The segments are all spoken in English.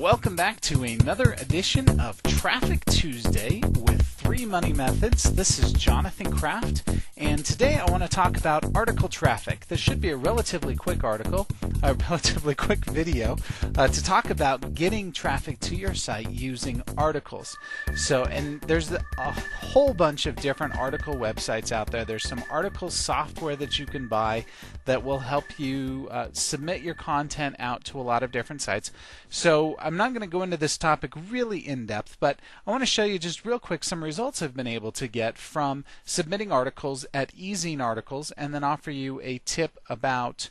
Welcome back to another edition of Traffic Tuesday with 3 money methods. This is Jonathan Kraft, and today I want to talk about article traffic. This should be a relatively quick video to talk about getting traffic to your site using articles. And there's a whole bunch of different article websites out there. There's some article software that you can buy that will help you submit your content out to a lot of different sites. So I'm not going to go into this topic really in depth, but I want to show you just real quick some results I've been able to get from submitting articles at eZine Articles, and then offer you a tip about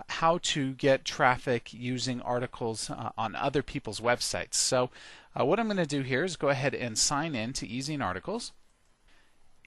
how to get traffic using articles on other people's websites. So what I'm going to do here is go ahead and sign in to eZine Articles.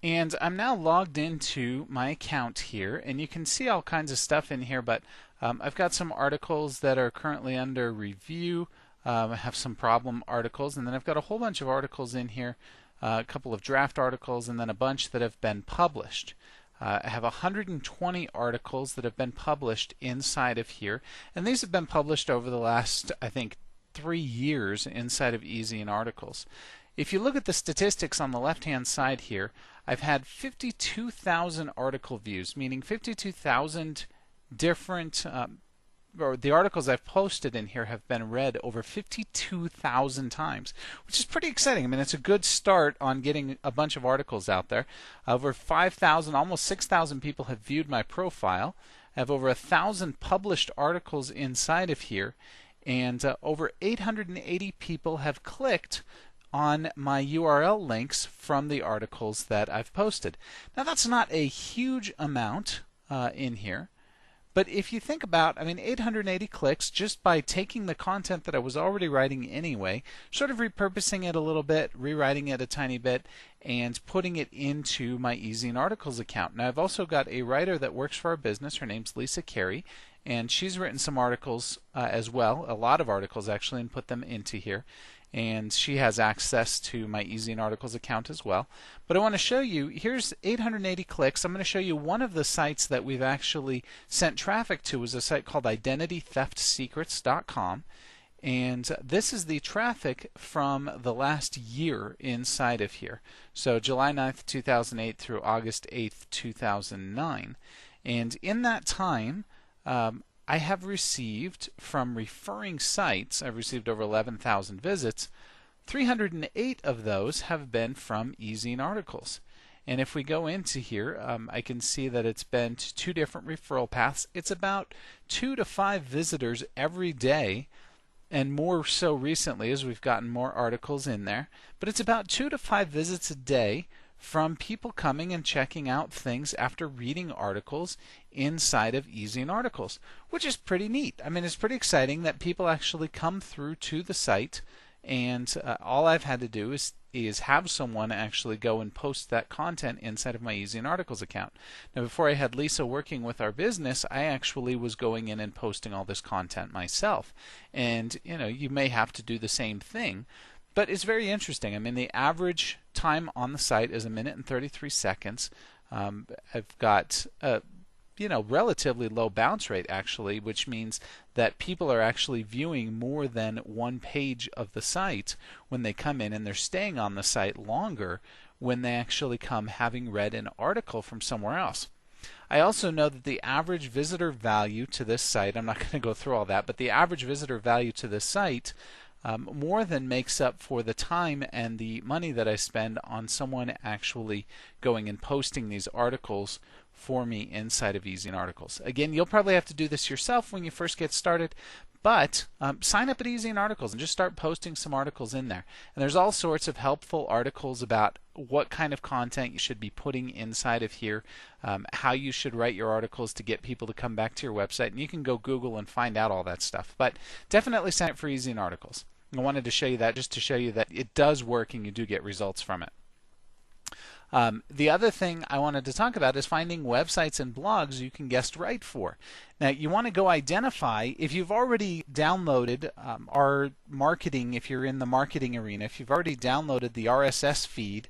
And I'm now logged into my account here, and you can see all kinds of stuff in here, but I've got some articles that are currently under review. I have some problem articles, and then I've got a whole bunch of articles in here, a couple of draft articles, and then a bunch that have been published. I have 120 articles that have been published inside of here, and these have been published over the last, I think, 3 years inside of eZine Articles. If you look at the statistics on the left-hand side here, I've had 52,000 article views, meaning 52,000 different, or the articles I've posted in here have been read over 52,000 times, which is pretty exciting. I mean, it's a good start on getting a bunch of articles out there. Over 5,000, almost 6,000 people have viewed my profile. I have over 1,000 published articles inside of here, and over 880 people have clicked on my URL links from the articles that I've posted. Now, that's not a huge amount in here, but if you think about, 880 clicks just by taking the content that I was already writing anyway, sort of repurposing it a little bit, rewriting it a tiny bit, and putting it into my eZine Articles account. Now, I've also got a writer that works for our business. Her name's Lisa Carey, and she's written some articles as well, a lot of articles actually, and put them into here. And she has access to my eZine Articles account as well. But I want to show you, here's 880 clicks. I'm going to show you one of the sites that we've actually sent traffic to is a site called IdentityTheftSecrets.com. And this is the traffic from the last year inside of here. So July 9th, 2008 through August 8th, 2009. And in that time, I have received from referring sites, I've received over 11,000 visits. 308 of those have been from eZine Articles. And if we go into here, I can see that it's been to 2 different referral paths. It's about 2 to 5 visitors every day, and more so recently as we've gotten more articles in there. But it's about 2 to 5 visits a day from people coming and checking out things after reading articles inside of eZine Articles, which is pretty neat. I mean, it's pretty exciting that people actually come through to the site, and all I've had to do is have someone actually go and post that content inside of my eZine Articles account. Now, before I had Lisa working with our business, I actually was going in and posting all this content myself. And you may have to do the same thing. But it's very interesting. I mean, the average time on the site is 1 minute and 33 seconds. I've got relatively low bounce rate actually, which means that people are actually viewing more than one page of the site when they come in, and they're staying on the site longer when they actually come having read an article from somewhere else. I also know that the average visitor value to this site, I'm not going to go through all that, but the average visitor value to this site more than makes up for the time and the money that I spend on someone actually going and posting these articles for me inside of eZine Articles. Again, you'll probably have to do this yourself when you first get started, but sign up at eZine Articles and just start posting some articles in there. And there's all sorts of helpful articles about what kind of content you should be putting inside of here, how you should write your articles to get people to come back to your website, and you can go Google and find out all that stuff. But definitely sign up for eZine Articles. I wanted to show you that just to show you that it does work and you do get results from it. The other thing I wanted to talk about is finding websites and blogs you can guest write for. Now, you want to go identify, if you've already downloaded our marketing, if you're in the marketing arena, if you've already downloaded the RSS feed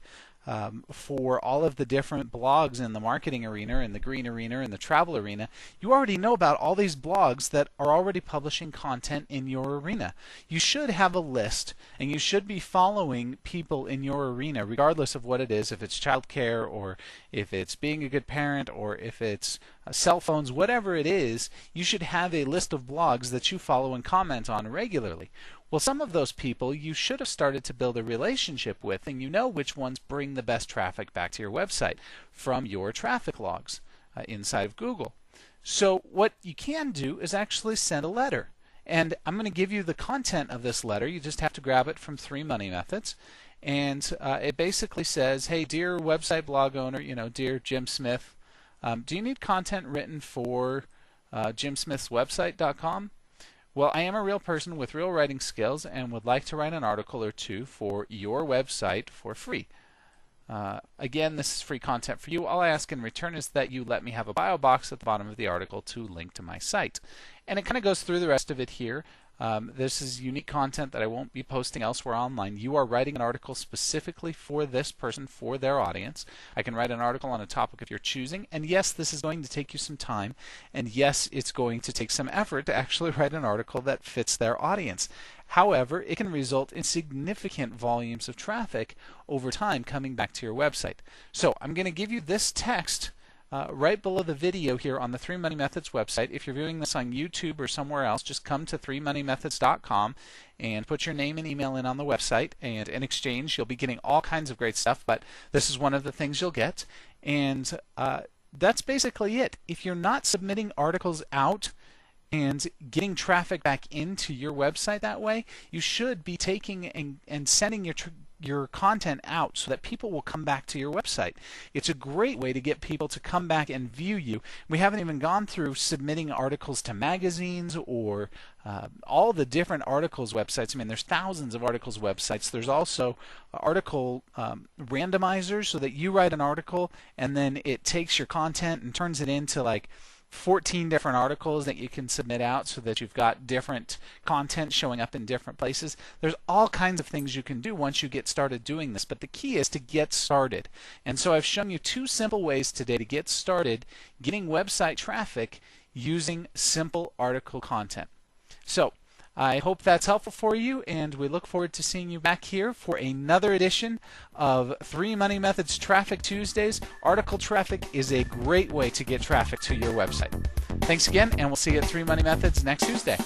for all of the different blogs in the marketing arena, in the green arena, in the travel arena, you already know about all these blogs that are already publishing content in your arena. You should have a list, and you should be following people in your arena, regardless of what it is, if it's childcare or if it's being a good parent or if it's cell phones, whatever it is, you should have a list of blogs that you follow and comment on regularly. Well, some of those people you should have started to build a relationship with, and you know which ones bring the best traffic back to your website from your traffic logs inside of Google. So what you can do is actually send a letter. And I'm going to give you the content of this letter. You just have to grab it from 3 Money Methods. And it basically says, hey, dear website blog owner, dear Jim Smith, do you need content written for jimsmithswebsite.com? Well, I am a real person with real writing skills and would like to write an article or two for your website for free. Again, this is free content for you. All I ask in return is that you let me have a bio box at the bottom of the article to link to my site. And it kind of goes through the rest of it here. This is unique content that I won't be posting elsewhere online. You are writing an article specifically for this person, for their audience. I can write an article on a topic of your choosing, and yes, this is going to take you some time, and yes, it's going to take some effort to actually write an article that fits their audience. However, it can result in significant volumes of traffic over time coming back to your website. So I'm going to give you this text right below the video here on the 3 Money Methods website. If you're viewing this on YouTube or somewhere else, just come to 3moneymethods.com and put your name and email in on the website, and in exchange you'll be getting all kinds of great stuff, but this is one of the things you'll get. And that's basically it. If you're not submitting articles out and getting traffic back into your website that way, you should be taking and sending your content out so that people will come back to your website. It's a great way to get people to come back and view you. We haven't even gone through submitting articles to magazines or all the different articles websites. I mean, there's thousands of articles websites. There's also article randomizers, so that you write an article and then it takes your content and turns it into like 14 different articles that you can submit out so that you've got different content showing up in different places. There's all kinds of things you can do once you get started doing this, but the key is to get started. And so I've shown you 2 simple ways today to get started getting website traffic using simple article content. So I hope that's helpful for you, and we look forward to seeing you back here for another edition of 3 Money Methods Traffic Tuesdays. Article traffic is a great way to get traffic to your website. Thanks again, and we'll see you at 3 Money Methods next Tuesday.